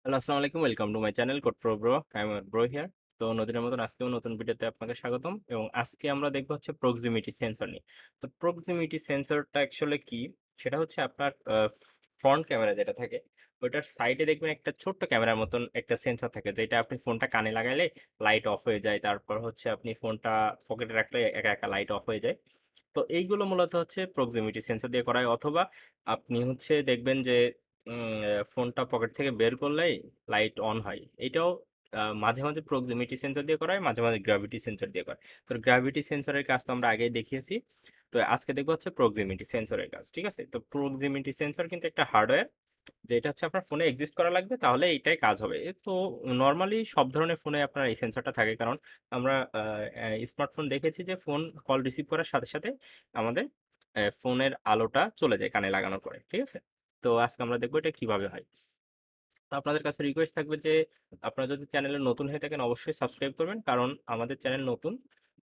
Hello, আসসালামু আলাইকুম। Welcome to my channel CodePro bro. I am bro here. তো নদীর মতন আজকেও নতুন ভিডিওতে আপনাকে স্বাগতম এবং আজকে আমরা দেখব হচ্ছে প্রক্সিমিটি সেন্সর নিয়ে। তো প্রক্সিমিটি সেন্সরটা অ্যাকচুয়ালি কি? সেটা হচ্ছে আপনার ফ্রন্ট ক্যামেরা যেটা থাকে ওইটার সাইডে দেখবেন একটা ছোট্ট ক্যামেরার মতন একটা সেন্সর থাকে, যেটা আপনি ফোনটা কানে লাগাইলে লাইট অফ হয়ে যায়। তারপর হচ্ছে আপনি ফোনটা পকেটে রাখলে একা একা লাইট অফ হয়ে যায়। তো এইগুলো মূলত হচ্ছে প্রক্সিমিটি সেন্সর দিয়ে করা হয়, অথবা আপনি হচ্ছে দেখবেন যে ফোনটা পকেট থেকে বের করলেই লাইট অন হয়। এটাও মাঝে মাঝে প্রক্সিমিটি সেন্সর দিয়ে করা হয়, মাঝে মাঝে গ্র্যাভিটি সেন্সর দিয়ে করা হয়। তো গ্র্যাভিটি সেন্সরের কাজ তো আমরা আগেই দেখিয়েছি। তো আজকে দেখবো হচ্ছে প্রক্সিমিটি সেন্সরের কাজ। ঠিক আছে, তো প্রক্সিমিটি সেন্সর কিন্তু একটা হার্ডওয়্যার, যেটা হচ্ছে আপনার ফোনে এক্সিস্ট করা লাগবে, তাহলে এইটাই কাজ হবে। তো নর্মালি সব ধরনের ফোনে আপনার এই সেন্সরটা থাকে, কারণ আমরা স্মার্টফোন দেখেছি যে ফোন কল রিসিভ করার সাথে সাথে আমাদের ফোনের আলোটা চলে যায় কানে লাগানোর পরে। ঠিক আছে, তো আজকে আমরা দেখবো এটা কিভাবে হয়। তো আপনাদের কাছে রিকোয়েস্ট থাকবে যে আপনারা যদি চ্যানেলে নতুন হয়ে থাকেন অবশ্যই সাবস্ক্রাইব করবেন, কারণ আমাদের চ্যানেল নতুন।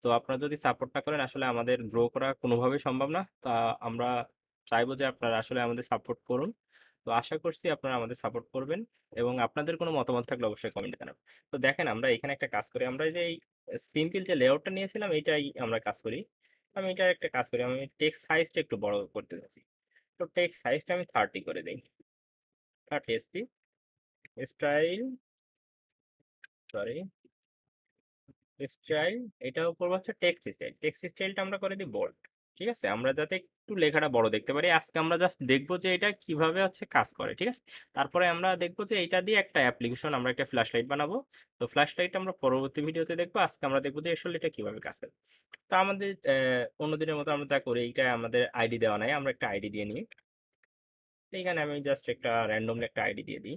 তো আপনারা যদি সাপোর্ট না করেন আসলে আমাদের গ্রো করা কোনোভাবেই সম্ভব না। তা আমরা চাইবো যে আপনারা আসলে আমাদের সাপোর্ট করুন। তো আশা করছি আপনারা আমাদের সাপোর্ট করবেন এবং আপনাদের কোনো মতামত থাকলে অবশ্যই কমেন্টে জানাবেন। তো দেখেন, আমরা এখানে একটা কাজ করি, আমরা যে এই সিম্পল যে লেআউটটা নিয়েছিলাম এইটাই আমরা কাজ করি। আমি এটার একটা কাজ করি, আমি টেক্সট সাইজটা একটু বড় করতে চাচ্ছি। তো টেক্সট সাইজটা আমি 30 করে দিই। 30 এসপি স্টাইল, সরি, স্টাইল। এটাও করবো হচ্ছে টেক্সট স্টাইল। টেক্সট স্টাইলটা আমরা করে দিই বোল্ড। ঠিক আছে, আমরা যাতে একটু লেখাটা বড় দেখতে পারি। আজকে আমরা জাস্ট দেখবো যে এটা কিভাবে হচ্ছে কাজ করে। ঠিক আছে, তারপরে আমরা দেখবো যে এটা দিয়ে একটা অ্যাপ্লিকেশন, আমরা একটা ফ্ল্যাশ লাইট বানাবো। তো ফ্ল্যাশ লাইট আমরা পরবর্তী ভিডিওতে দেখবো। আজকে আমরা দেখবো যে আসলে এটা কিভাবে কাজ করে। তো আমাদের অন্যদিনের মতো আমরা যা করি, এইটা আমাদের আইডি দেওয়া নাই, আমরা একটা আইডি দিয়ে নিই। এইখানে আমি জাস্ট একটা র্যান্ডমলি একটা আইডি দিয়ে দিই।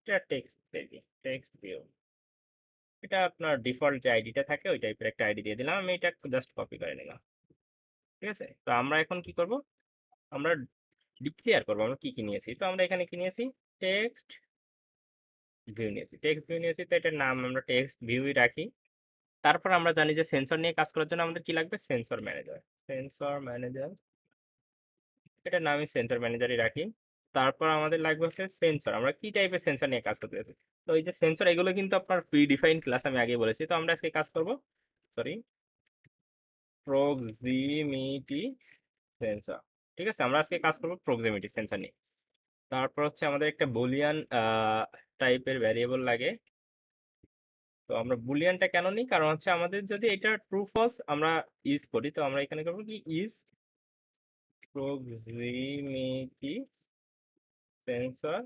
এটা টেক্সট দিই, টেক্সট ভিউ। এটা আপনার ডিফল্ট যে আইডিটা থাকে ওই টাইপের একটা আইডি দিয়ে দিলাম। আমি এটা জাস্ট কপি করে নিলাম। ঠিক আছে, তো আমরা এখন কি করব, আমরা ডিক্লেয়ার করবো আমরা কি কি নিয়েছি। তো আমরা এখানে কি নিয়েছি, টেক্সট ভিউ নিয়েছি। টেক্সট ভিউ নিয়েছি, তো এটার নাম আমরা টেক্সট ভিউই রাখি। তারপর আমরা জানি যে সেন্সর নিয়ে কাজ করার জন্য আমাদের কি লাগবে, সেন্সর ম্যানেজার। সেন্সর ম্যানেজার, এটার নাম আমি সেন্সর ম্যানেজারই রাখি। তারপর আমাদের লাগবে হচ্ছে সেন্সর, আমরা কি টাইপের সেন্সর নিয়ে কাজ করতে চাইছি। তো এই যে সেন্সর, এগুলো কিন্তু আপনার প্রি ডিফাইন ক্লাস, আমি আগে বলেছি। তো আমরা আজকে কাজ করব, সরি, প্রক্সিমিটি সেন্সর। ঠিক আছে, আমরা আজকে কাজ করবো প্রক্সিমিটি সেন্সর নিয়ে। তারপর হচ্ছে আমাদের একটা বুলিয়ান টাইপের ভ্যারিয়েবল লাগে। তো আমরা বুলিয়ানটা কেন নিই, কারণ হচ্ছে আমাদের যদি এটা ট্রু ফলস আমরা ইউজ করি, তো আমরা এখানে করবো কি, ইজ প্রক্সিমিটি সেন্সর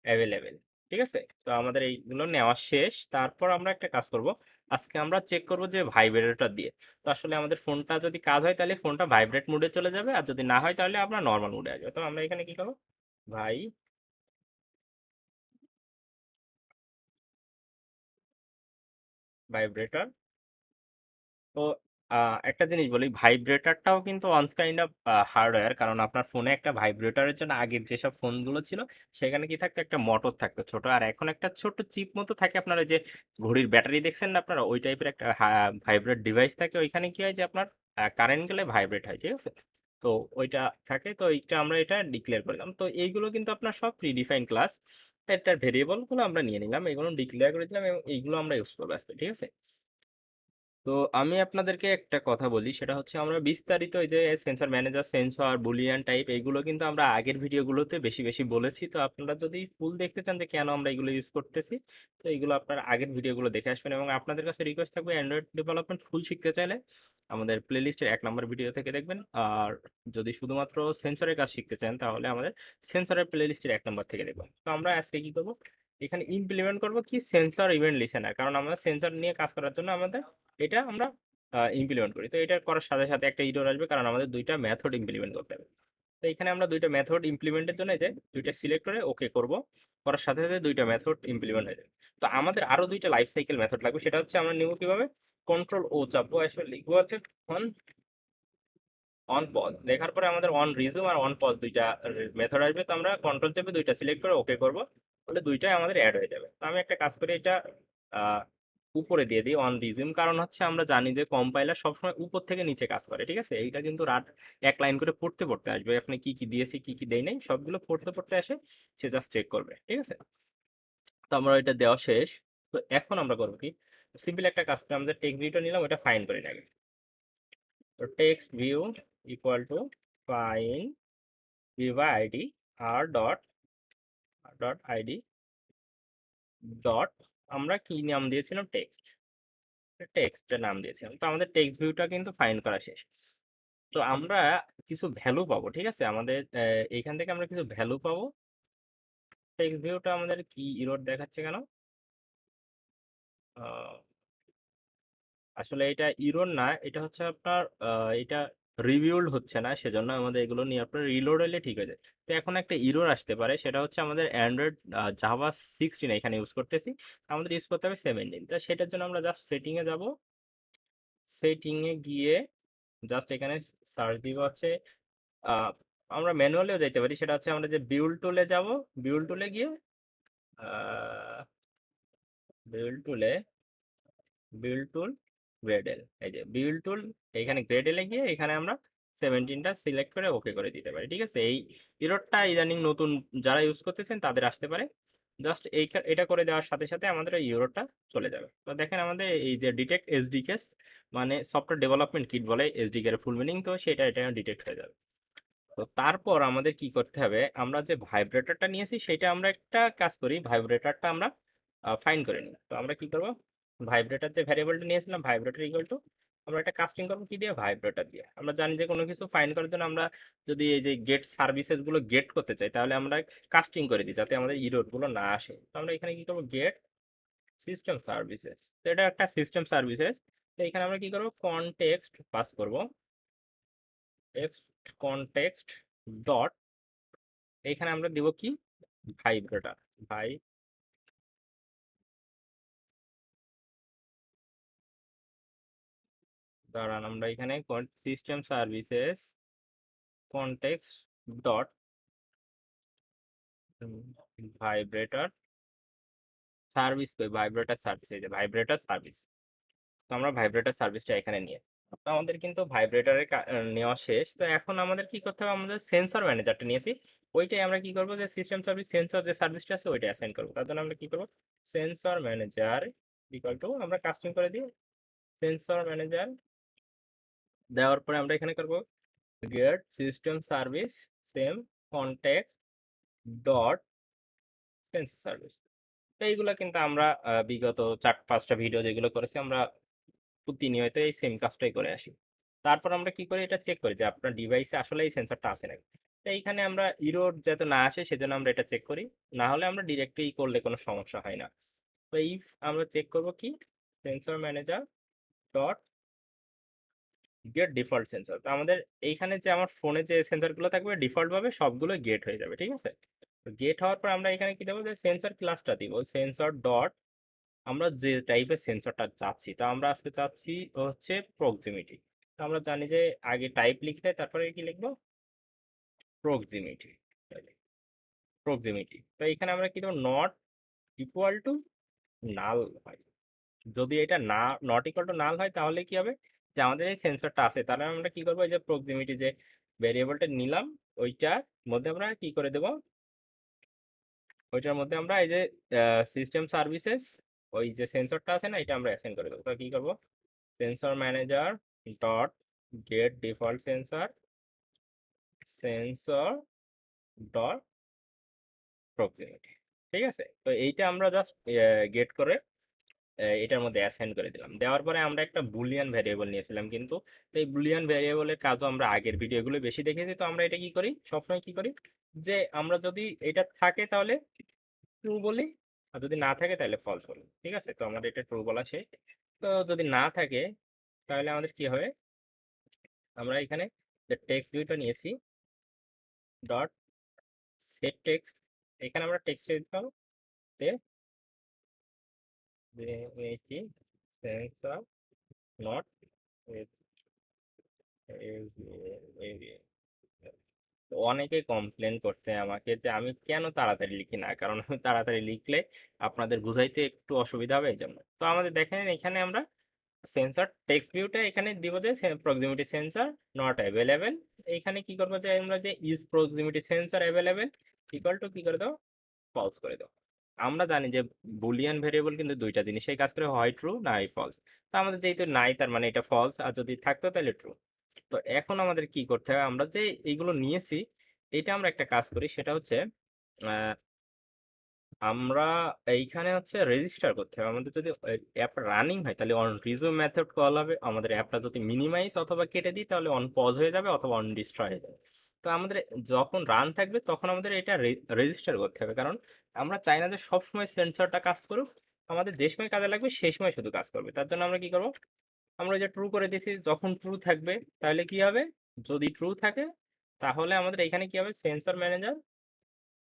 অ্যাভেলেবেল। ঠিক আছে, তো আমাদের এইগুলো নেওয়া শেষ। তারপর আমরা একটা কাজ করব, আজকে আমরা চেক করব যে ভাইব্রেটরটা দিয়ে। তো আসলে আমাদের ফোনটা যদি কাজ হয় তাহলে ফোনটা ভাইব্রেট মোডে চলে যাবে, আর যদি না হয় তাহলে আমরা নর্মাল মোডে আসবে। তো আমরা এখানে কি করবো, ভাই ভাইব্রেটর। তো একটা জিনিস বলি, ভাইব্রেটরটাও কিন্তু ওয়ান কাইন্ড অফ হার্ডওয়্যার, কারণ আপনার ফোনে একটা ভাইব্রেটরের জন্য আগের যেসব ফোনগুলো ছিল সেখানে কি থাকতো, একটা মোটর থাকতো ছোট, আর এখন একটা ছোট চিপ মতো থাকে। আপনার ওই যে ঘড়ির ব্যাটারি দেখছেন না আপনারা, ওই টাইপের একটা ভাইব্রেট ডিভাইস থাকে। ওইখানে কি হয় যে আপনার কারেন্ট গেলে ভাইব্রেট হয়। ঠিক আছে, তো ওইটা থাকে। তো এইটা আমরা এটা ডিক্লেয়ার করলাম। তো এইগুলো কিন্তু আপনার সব প্রিডিফাইন ক্লাস, এটার ভেরিয়েবল গুলো আমরা নিয়ে নিলাম, এগুলো ডিক্লেয়ার করে দিলাম এবং এইগুলো আমরা ইউজ করবো আজকে। ঠিক আছে, তো আমি আপনাদেরকে একটা কথা বলি, সেটা হচ্ছে আমরা বিস্তারিত এই যে sensor manager, sensor, Boolean type, এইগুলো কিন্তু আমরা আগের ভিডিওগুলোতে বেশি বেশি বলেছি। তো আপনারা যদি ফুল দেখতে চান যে কেন আমরা এগুলো ইউজ করতেছি, তো এইগুলো আপনারা আগের ভিডিওগুলো দেখে আসবেন। এবং আপনাদের কাছে রিকোয়েস্ট থাকবে, অ্যান্ড্রয়েড ডেভেলপমেন্ট ফুল শিখতে চাইলে আমাদের প্লেলিস্টের 1 নম্বর ভিডিও থেকে দেখবেন। আর যদি শুধুমাত্র সেন্সরের কাজ শিখতে চান তাহলে আমাদের সেন্সরের প্লেলিস্টের 1 নম্বর থেকে দেখবেন। তো আমরা আজকে কি করবো, এখানে ইমপ্লিমেন্ট করবো কি, সেন্সর ইভেন্ট লিসেনার। কারণ আমরা সেন্সর নিয়ে কাজ করার জন্য আমাদের এটা আমরা ইমপ্লিমেন্ট করি। তো এটা করার সাথে সাথে একটা এরর আসবে, কারণ আমাদের দুইটা মেথড ইমপ্লিমেন্ট করতে হবে। তো এখানে আমরা দুইটা মেথড ইমপ্লিমেন্টের জন্য এই যে দুইটা সিলেক্ট করে ওকে করব, করার সাথে সাথে দুইটা মেথড ইমপ্লিমেন্ট হয়ে যাবে। তো আমাদের আরো দুইটা লাইফ সাইকেল মেথড লাগবে, সেটা হচ্ছে আমরা নিব কিভাবে, কন্ট্রোল ও চাপবো, আসলে লিখবো আছে অন, অন পজ লেখার পরে আমাদের অন রিজুম আর অন পজ দুইটা মেথড আসবে। তো আমরা কন্ট্রোল চেপে দুইটা সিলেক্ট করে ওকে করব, বলে দুইটাই আমাদের অ্যাড হয়ে যাবে। তো আমি একটা কাজ করি, এটা উপরে দিয়ে দিই অন রিজিউম, কারণ হচ্ছে আমরা জানি যে কম্পাইলার সবসময় উপর থেকে নিচে কাজ করে, ঠিক আছে। এইটা কিন্তু রাট এক লাইন করে পড়তে পড়তে আসবে, আপনি কি কি দিয়েছি কি কি দেই নাই সবগুলো পড়তে পড়তে আসে, সে জাস্ট চেক করবে, ঠিক আছে। তো আমরা এটা দেওয়া শেষ। তো এখন আমরা করবো কি, সিম্পল একটা কাজ করে আমাদের টেক্সট ভিউটা নিলাম, ওটা ফাইন করে নেবে। তো text view equal to find view by ID R dot dot ID dot, আমরা কি নাম দিয়েছিলাম, টেক্সট, টেক্সটের নাম দিয়েছিলাম। তো আমাদের টেক্সট ভিউটা কিন্তু ফাইন করা শেষ। তো আমরা কিছু ভ্যালু পাবো, ঠিক আছে। আমাদের এইখান থেকে আমরা কিছু ভ্যালু পাবো। টেক্সট ভিউটা আমাদের কি ইরর দেখাচ্ছে কেন? আহ, আসলে এটা ইরর না, এটা হচ্ছে আপনার এটা রিভিউড হচ্ছে না, সেজন্য আমাদের এগুলো নিয়ে আপনার রিলোড হলে ঠিক হয়ে যায়। তো এখন একটা ইরর আসতে পারে, সেটা হচ্ছে আমাদের অ্যান্ড্রয়েড জাভা 16 এখানে ইউজ করতেছি, আমাদের ইউজ করতে হবে 17। তো সেটার জন্য আমরা জাস্ট সেটিংয়ে যাব, সেটিংয়ে গিয়ে জাস্ট এখানে সার্চ দিব হচ্ছে আহ, আমরা ম্যানুয়ালিও যাইতে পারি, সেটা হচ্ছে আমরা যে বিউল টুলে যাব, বিউল টুলে গিয়ে বিউল টুলে বিউল টুল গ্রেডেল, এই যে বিউল টুল, এইখানে গ্রেডেলে গিয়ে এখানে আমরা 17টা সিলেক্ট করে ওকে করে দিতে পারি, ঠিক আছে। এই ইরোডটা ইদানিং নতুন যারা ইউজ করতেছেন তাদের আসতে পারে। জাস্ট এই এটা করে দেওয়ার সাথে সাথে আমাদের এই ইউরোটা চলে যাবে। তো দেখেন আমাদের এই যে ডিটেক্ট এসডিকেস, মানে সফটওয়্যার ডেভেলপমেন্ট কিট বলে এসডিকে এর ফুল মিনিং, তো সেটা এটা ডিটেক্ট হয়ে যাবে। তো তারপর আমাদের কি করতে হবে, আমরা যে ভাইব্রেটরটা নিয়েছি সেটা আমরা একটা কাজ করি, ভাইব্রেটরটা আমরা ফাইন করে নিই। তো আমরা কি করব, ভাইব্রেটর যে ভ্যারিয়েবলটা নিয়েছিলাম ভাইব্রেটর ইকুয়াল টু, আমরা একটা কাস্টিং করবো কি দিয়ে, ভাইব্রেটর দিয়ে। আমরা জানি যে কোনো কিছু ফাইন করার জন্য আমরা যদি এই যে গেট সার্ভিসেস গুলো গেট করতে চাই, তাহলে আমরা কাস্টিং করে দিই যাতে আমাদের ইরর গুলো না আসে। তো আমরা এখানে কি করবো, গেট সিস্টেম সার্ভিসেস, তো এটা একটা সিস্টেম সার্ভিসেস। তো এখানে আমরা কি করবো, কনটেক্সট পাস করব, টেক্সট কনটেক্সট ডট, এখানে আমরা দিব কি, ভাইব্রেটর, ভাই, দাঁড়ান আমরা এখানে system services context dot vibrator service, কই ভাইব্রেটর সার্ভিস, এই যে ভাইব্রেটর সার্ভিস। তো আমরা ভাইব্রেটর সার্ভিসটা এখানে নিয়ে, তো আমাদের কিন্তু ভাইব্রেটরের নেওয়া শেষ। তো এখন আমাদের কি করতে হবে, আমাদের সেন্সর ম্যানেজারটা নিয়েছি, ওইটাই আমরা কি করবো, যে সিস্টেম সার্ভিস সেন্সর যে সার্ভিসটা আছে ওইটা অ্যাসাইন করবো। তার জন্য আমরা কি করবো, সেন্সর ম্যানেজার ইকুয়াল টু, আমরা কাস্টিং করে দিই সেন্সর ম্যানেজার, দেওয়ার পরে আমরা এখানে করবো get system service same context dot sensor service. তো এইগুলো কিন্তু আমরা বিগত 4-5টা ভিডিও যেগুলো করেছি আমরা প্রতিনিয়ত এই সেম কাজটাই করে আসি। তারপর আমরা কি করি, এটা চেক করি যে আপনার ডিভাইসে আসলে এই সেন্সরটা আছে নাকি। তো এইখানে আমরা ইরোর যাতে না আসে সেজন্য আমরা এটা চেক করি, না হলে আমরা ডিরেক্টলি করলে কোনো সমস্যা হয় না। তো ইফ আমরা চেক করব কি, sensor manager dot gate default sensor. তো আমাদের এইখানে যে আমার ফোনে যে সেন্সরগুলো থাকবে ডিফল্ট ভাবে সবগুলো গেট হয়ে যাবে, ঠিক আছে। তো গেট হওয়ার পর আমরা এখানে কি দেবো, যে সেন্সর ক্লাসটা দিব, সেন্সর ডট, আমরা যে টাইপের সেন্সরটা চাচ্ছি, তা আমরা আজকে চাচ্ছি হচ্ছে প্রক্সিমিটি। তো আমরা জানি যে আগে টাইপ লিখলে তারপরে কি লিখবো, প্রক্সিমিটি, প্রক্সিমিটি। তো এখানে আমরা কি দেবো, নট ইকুয়াল টু নাল হয়। যদি এটা না, নট ইকুয়াল টু নাল হয় তাহলে কি হবে, যে আমাদের এই সেন্সরটা আছে, তাহলে আমরা কি করবো, এই যে প্রক্সিমিটি যে ভেরিয়েবলটা নিলাম ওইটার মধ্যে আমরা কি করে দেব, ওইটার মধ্যে আমরা এই যে সিস্টেম সার্ভিসেস, ওই যে সেন্সরটা আছে না এটা আমরা অ্যাসাইন করে দেবো। তো কি করবো, sensor manager dot gate default sensor, sensor dot proximity, ঠিক আছে। তো এইটা আমরা জাস্ট গেট করে এটার মধ্যে অ্যাসাইন করে দিলাম। দেওয়ার পরে আমরা একটা বুলিয়ান ভ্যারিয়েবল নিয়েছিলাম কিন্তু, তো এই বুলিয়ান ভ্যারিয়েবলের কাজও আমরা আগের ভিডিওগুলো বেশি দেখেছি। তো আমরা এটা কি করি, সবসময় কি করি, যে আমরা যদি এটা থাকে তাহলে ট্রু বলি, আর যদি না থাকে তাহলে ফলস বলি, ঠিক আছে। তো আমাদের এটা ট্রু বলা শেষ। তো যদি না থাকে তাহলে আমাদের কি হবে, আমরা এখানে যে টেক্সট ভিউটা নিয়েছি ডট সেট টেক্সট, এখানে আমরা টেক্সট দিতাম তে সেন্সর নট অনেকে কমপ্লেন করছে আমাকে যে আমি কেন তাড়াতাড়ি লিখি না, কারণ আমি তাড়াতাড়ি লিখলে আপনাদের বুঝাইতে একটু অসুবিধা হবে, এই জন্য। তো আমাদের দেখেন এখানে আমরা সেন্সর টেক্সট ভিউটা এখানে দিব যে প্রক্সিমিটি সেন্সর নট অ্যাভেলেবেল। এখানে কি করবো যে আমরা যে is proximity sensor available equal to কি করে দাও, ফলস করে দাও। আমরা জানি যে বুলিয়ান ভেরিয়েবল কিন্তু দুইটা জিনিসই কাজ করে, হয় ট্রু না হয় ফলস। তো আমাদের যেহেতু নাই তার মানে এটা ফলস, আর যদি থাকতো তাহলে ট্রু। তো এখন আমাদের কি করতে হবে, আমরা যে এইগুলো নিয়েছি এটা আমরা একটা কাজ করি, সেটা হচ্ছে আমরা এইখানে হচ্ছে রেজিস্টার করতে হবে। আমাদের যদি অ্যাপ রানিং হয় তাহলে অন রিজিউম মেথড কল হবে, আমাদের অ্যাপটা যদি মিনিমাইজ অথবা কেটে দিই তাহলে অন পজ হয়ে যাবে অথবা অন ডিস্ট্রয় হয়ে যাবে। তো আমাদের যখন রান থাকবে তখন আমাদের এটা রেজিস্টার করতে হবে, কারণ আমরা চাই না যে সবসময় সেন্সরটা কাজ করুক। আমাদের যে সময় কাজে লাগবে সেই সময় শুধু কাজ করবে। তার জন্য আমরা কি করব, আমরা ওই যে ট্রু করে দিয়েছি, যখন ট্রু থাকবে তাহলে কি হবে, যদি ট্রু থাকে তাহলে আমাদের এখানে কি হবে, সেন্সর ম্যানেজার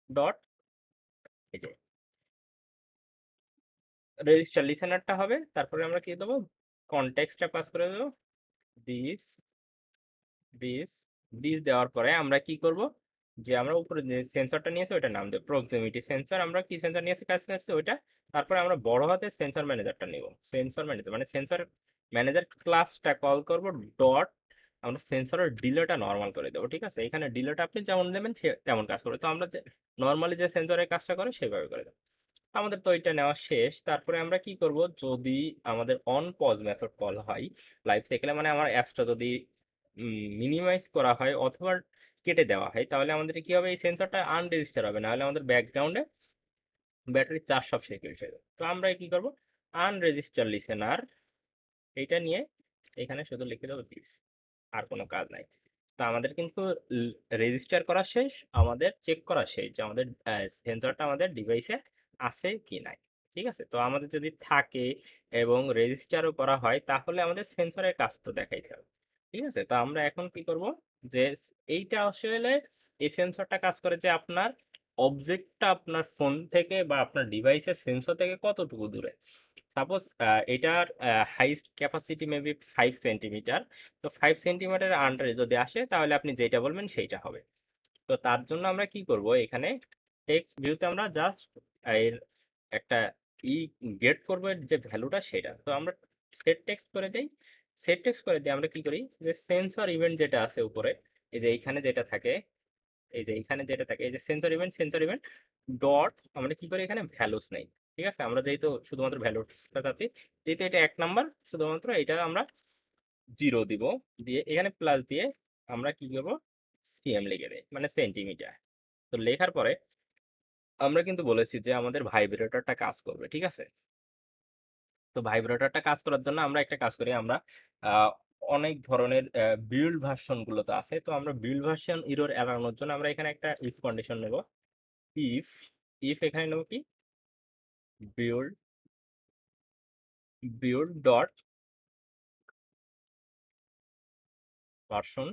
ডট এই যে রেজিস্টার লিসেনারটা হবে। তারপরে আমরা কি দেবো, কনটেক্সটটা পাস করে দেবো, দিস দিস দিস দেওয়ার পরে আমরা কি করব, যে আমরা উপরে যে সেন্সরটা নিয়েছি ওইটার নাম দেবো প্রক্সিমিটি সেন্সর। আমরা কি সেন্সর নিয়েছি, কাজ করছি ওইটা। তারপরে আমরা বড় হাতে সেন্সর ম্যানেজারটা নিব, সেন্সর ম্যানেজার মানে সেন্সর ম্যানেজার ক্লাসটা কল করব ডট, আমরা সেন্সরের ডিলেটা নর্মাল করে দেবো। ঠিক আছে, এখানে ডিলেটা আপনি যেমন নেবেন সে তেমন কাজ করবে। তো আমরা যে নর্মালি যে সেন্সরের কাজটা করে সেভাবে করে দেবো। আমাদের তো এটা নেওয়া শেষ। তারপরে আমরা কি করব, যদি আমাদের অন পজ মেথড কল হয় লাইফ সাইকেলে, মানে আমার অ্যাপসটা যদি মিনিমাইজ করা হয় অথবা কেটে দেওয়া হয়, তাহলে আমাদের কি হবে, এই সেন্সরটা আনরেজিস্টার হবে, নাহলে আমাদের ব্যাকগ্রাউন্ডে ব্যাটারি চার্জ সব শেষ হয়ে যাবে। তো আমরা কি করব, আনরেজিস্টার লিসেনার এইটা নিয়ে এখানে শুধু লিখে দেবো দিস, আর কোনো কাজ নাই। তো আমাদের কিন্তু রেজিস্টার করা শেষ, আমাদের চেক করা শেষ যে আমাদের সেন্সরটা আমাদের ডিভাইসে আছে কি নাই। ঠিক আছে, তো আমাদের যদি থাকে এবং রেজিস্টারও করা হয় তাহলে আমাদের সেন্সরের কাজ তো দেখাইতে হবে। ঠিক আছে, তো আমরা এখন কি করব, যে এইটা আসলে এই সেন্সরটা কাজ করে যে আপনার অবজেক্টটা আপনার ফোন থেকে বা আপনার ডিভাইসের সেন্সর থেকে কতটুকু দূরে। সাপোজ এটার হাইস্ট ক্যাপাসিটি মেবি 5 সেন্টিমিটার। তো 5 সেন্টিমিটার আন্ডারে যদি আসে তাহলে আপনি যেটা বলবেন সেইটা হবে। তো তার জন্য আমরা কি করব, এখানে টেক্সট ভিউতে আমরা জাস্ট এর একটা ই গেট করব, এর যে ভ্যালুটা সেটা। তো আমরা সেট টেক্সট করে দেই। সেট টেক্সট করে দিয়ে আমরা কি করি, যে সেন্সর ইভেন্ট যেটা আছে উপরে, এই যে এইখানে যেটা থাকে, এই যে এখানে যেটা থাকে এই যে সেন্সর ইভেন্ট ডট, আমরা কি করি এখানে ভ্যালুস নেই। ঠিক আছে, আমরা যেহেতু শুধুমাত্র ভ্যালুসটা চাচ্ছি, যেহেতু এটা 1 নাম্বার, শুধুমাত্র এটা আমরা 0 দিব। দিয়ে এখানে প্লাস দিয়ে আমরা কি করবো, সিএম লিখে দেয় মানে সেন্টিমিটার। তো লেখার পরে আমরা কিন্তু বলেছি যে আমাদের ভাইব্রেটরটা কাজ করবে। ঠিক আছে, তো ভাইব্রেটরটা কাজ করার জন্য আমরা একটা কাজ করি, আমরা আহ, অনেক ধরনের বিল্ড ভার্সন গুলো তো আছে। তো আমরা বিল্ড ভার্সন ইরর এড়ানোর জন্য আমরা এখানে একটা ইফ কন্ডিশন নেব। ইফ ইফ এখানে নেব কি, build build dot version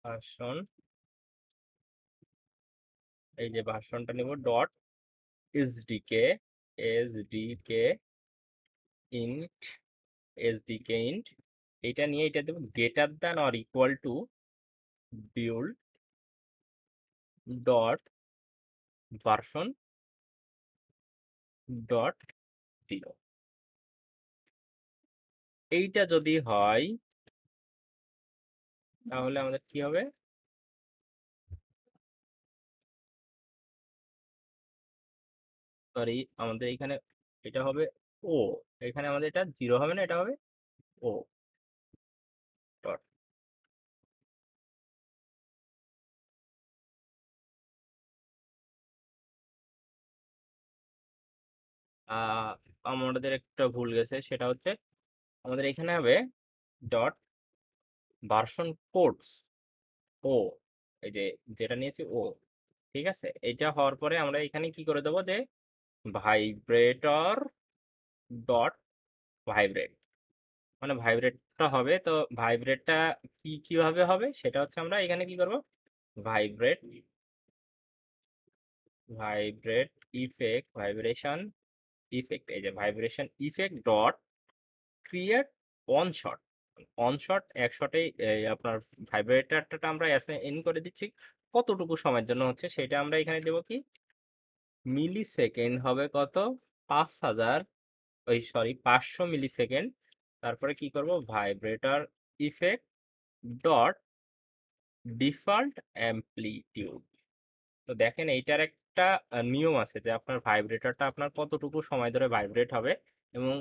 version এই যে ভার্সনটা নেব dot SDK SDK int SDK int, এটা নিয়ে এটা দেবো greater than or equal to build dot version dot 0। এইটা যদি হয় তাহলে আমাদের কি হবে, সরি আমাদের এখানে এটা হবে ও, এখানে আমাদের এটা 0 হবে না, এটা হবে ও ডট। আহ আমাদের একটা ভুল গেছে, সেটা হচ্ছে আমাদের এখানে হবে ডট ভার্সন কোডস ও, এই যে যেটা নিয়েছি ও। ঠিক আছে, এটা হওয়ার পরে আমরা এখানে কি করে দেবো, যে ভাইব্রেটর ডট ভাইব্রেট, মানে ভাইব্রেটটা হবে। তো ভাইব্রেটটা কিভাবে হবে সেটা হচ্ছে আমরা এখানে কি করব, vibrate vibrate effect vibration effect, এই যে vibration effect dot create on shot. On shot, এক শটেই আপনার ভাইব্রেটরটা আমরা অ্যাসাইন করে দিচ্ছি। কতটুকু সময়ের জন্য হচ্ছে সেটা আমরা এখানে দেবো কি, মিলি সেকেন্ড হবে কত, 5000, ওই সরি 500 মিলি সেকেন্ড। তারপরে কি করব, vibrator effect dot default amplitude. তো দেখেন এইটার একটা নিয়ম আছে যে আপনার ভাইব্রেটরটা আপনার কতটুকু সময় ধরে ভাইব্রেট হবে এবং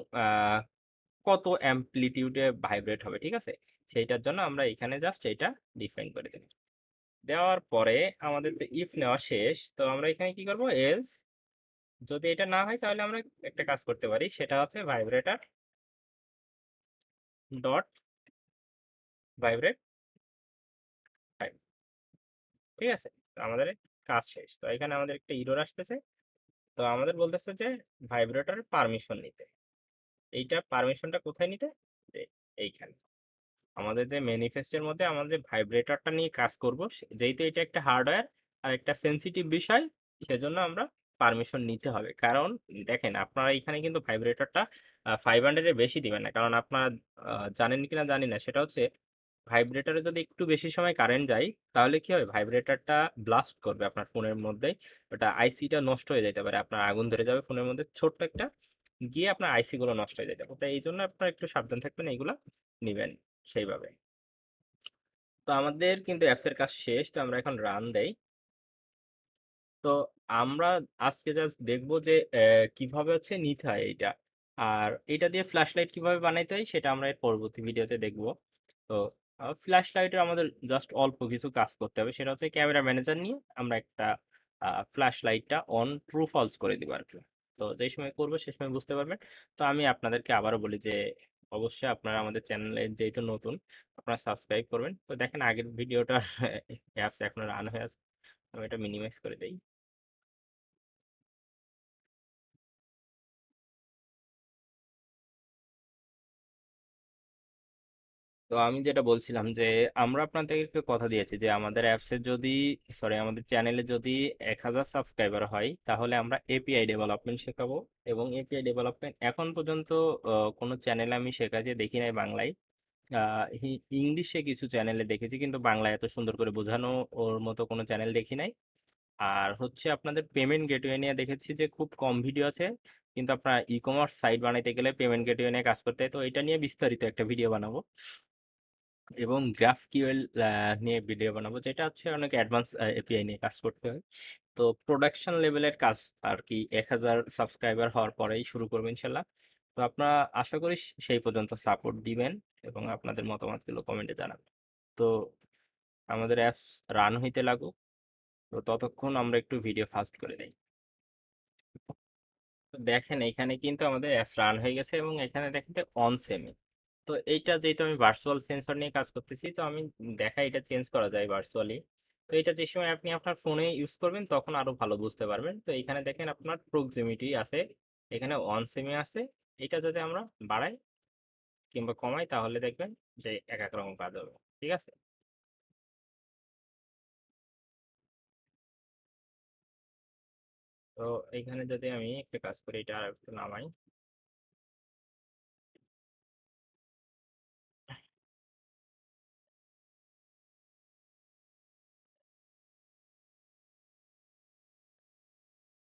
কত অ্যাম্পলিটিউডে ভাইব্রেট হবে, ঠিক আছে? সেইটার জন্য আমরা এখানে জাস্ট এটা ডিফাইন করে দেব। দেওয়ার পরে আমাদের তো ইফ নেওয়া শেষ, তো আমরা এখানে কি করব, এলস যদি এটা না হয় তাহলে আমরা একটা কাজ করতে পারি, সেটা হচ্ছে ভাইব্রেটর ডট ভাইব্রেট, ঠিক আছে? তো আমাদের কাজ শেষ। তো এখানে আমাদের একটা ইরর আসতেছে। তো আমাদের বলতেছে যে ভাইব্রেটরের পারমিশন নিতে। এইটা পারমিশনটা কোথায় নিতে, যে এইখানে আমাদের যে ম্যানিফেস্টের মধ্যে আমাদের ভাইব্রেটরটা নিয়ে কাজ করব, যেহেতু এটা একটা হার্ডওয়্যার আর একটা সেন্সিটিভ বিষয়, সেজন্য আমরা পারমিশন নিতে হবে। কারণ দেখেন আপনারা এখানে কিন্তু ভাইব্রেটরটা 500 এর বেশি দিবেন না, কারণ আপনারা জানেন কিনা জানি না, সেটা হচ্ছে ভাইব্রেটরে যদি একটু বেশি সময় কারেন্ট যায় তাহলে কি হয়, ভাইব্রেটরটা ব্লাস্ট করবে আপনার ফোনের মধ্যে, ওটা আইসিটা নষ্ট হয়ে যেতে পারে, আপনার আগুন ধরে যাবে ফোনের মধ্যে ছোট্ট একটা, গিয়ে আপনার আইসি গুলো নষ্ট হয়ে যেতে পারে। তাই এই জন্য আপনারা একটু সাবধান থাকবেন, এইগুলা নিবেন সেইভাবে। তো আমাদের কিন্তু অ্যাপসের কাজ শেষ, তো আমরা এখন রান দেই। তো আমরা আজকে জাস্ট দেখবো যে কিভাবে হচ্ছে নিতে হয় এইটা, আর এটা দিয়ে ফ্ল্যাশ লাইট কিভাবে বানাইতে হয় সেটা আমরা এর পরবর্তী ভিডিওতে দেখবো। তো ফ্ল্যাশ লাইটের আমাদের জাস্ট অল্প কিছু কাজ করতে হবে, সেটা হচ্ছে ক্যামেরা ম্যানেজার নিয়ে আমরা একটা ফ্ল্যাশ লাইটটা অন ট্রু ফলস করে দিব আর কি। তো যেই সময় করবো সে সময় বুঝতে পারবেন। তো আমি আপনাদেরকে আবারও বলি যে অবশ্যই আপনারা আমাদের চ্যানেলে যেহেতু নতুন, আপনারা সাবস্ক্রাইব করবেন। তো দেখেন আগের ভিডিওটার অ্যাপস এখনো রান হয়ে আছে, আমি এটা মিনিমাইজ করে দেই। তো আমি যেটা বলছিলাম যে আমরা আপনাদেরকে কথা দিয়েছি যে আমাদের অ্যাপসে যদি, সরি আমাদের চ্যানেলে যদি 1000 সাবস্ক্রাইবার হয় তাহলে আমরা এপিআই ডেভেলপমেন্ট শেখাবো। এবং এপিআই ডেভেলপমেন্ট এখন পর্যন্ত কোনো চ্যানেলে আমি শেখাতে দেখি নাই বাংলায়। ইংলিশে কিছু চ্যানেলে দেখেছি, কিন্তু বাংলায় এত সুন্দর করে বোঝানো ওর মতো কোনো চ্যানেল দেখি নাই। আর হচ্ছে আপনাদের পেমেন্ট গেটওয়ে নিয়ে দেখেছি যে খুব কম ভিডিও আছে, কিন্তু আপনার ই কমার্স সাইট বানাইতে গেলে পেমেন্ট গেটওয়ে নিয়ে কাজ করতে হয়। তো এটা নিয়ে বিস্তারিত একটা ভিডিও বানাবো এবং গ্রাফ কিউএল নিয়ে ভিডিও বানাবো, যেটা হচ্ছে অনেক অ্যাডভান্স এপিআই নিয়ে কাজ করতে হয়। তো প্রোডাকশন লেভেলের কাজ আর কি 1000 সাবস্ক্রাইবার হওয়ার পরেই শুরু করবো ইনশাল্লাহ। তো আপনারা আশা করি সেই পর্যন্ত সাপোর্ট দিবেন এবং আপনাদের মতামতগুলো কমেন্টে জানাবেন। তো আমাদের অ্যাপস রান হইতে লাগুক, তো ততক্ষণ আমরা একটু ভিডিও ফাস্ট করে দেই। তো দেখেন এখানে কিন্তু আমাদের অ্যাপস রান হয়ে গেছে এবং এখানে দেখেন অন সেমি। তো এইটা যেহেতু আমি ভার্চুয়াল সেন্সর নিয়ে কাজ করতেছি, তো আমি দেখা এটা চেঞ্জ করা যায় ভার্চুয়ালি। তো এটা যে সময় আপনি আপনার ফোনে ইউজ করবেন তখন আরো ভালো বুঝতে পারবেন। তো এখানে দেখেন আপনার প্রক্সিমিটি আছে, এখানে অন সেমি আছে। এটা যদি আমরা বাড়াই কিংবা কমাই তাহলে দেখবেন যে এক এক রকম কাজ হবে, ঠিক আছে? তো এইখানে যদি আমি একটা কাজ করি, এটা আর একটু নামাই।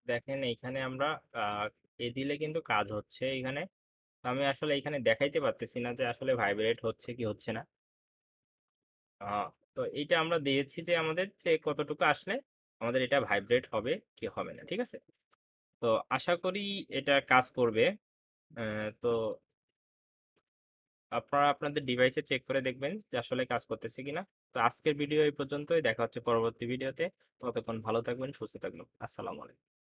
দেখেন এইখানে আমরা এ দিলে কিন্তু কাজ হচ্ছে এখানে। আমি আসলে এখানে দেখাইতে পারতেছি না যে আসলে ভাইব্রেট হচ্ছে কি হচ্ছে না। আহ, তো এইটা আমরা দিয়েছি যে আমাদের যে কতটুকু আসলে আমাদের এটা ভাইব্রেট হবে কি হবে না, ঠিক আছে? তো আশা করি এটা কাজ করবে। তো আপনারা আপনাদের ডিভাইসে চেক করে দেখবেন যে আসলে কাজ করতেছে কিনা। তো আজকের ভিডিও এই পর্যন্তই, দেখা হচ্ছে পরবর্তী ভিডিওতে। ততক্ষণ ভালো থাকবেন, সুস্থ থাকবেন, আসসালামু আলাইকুম।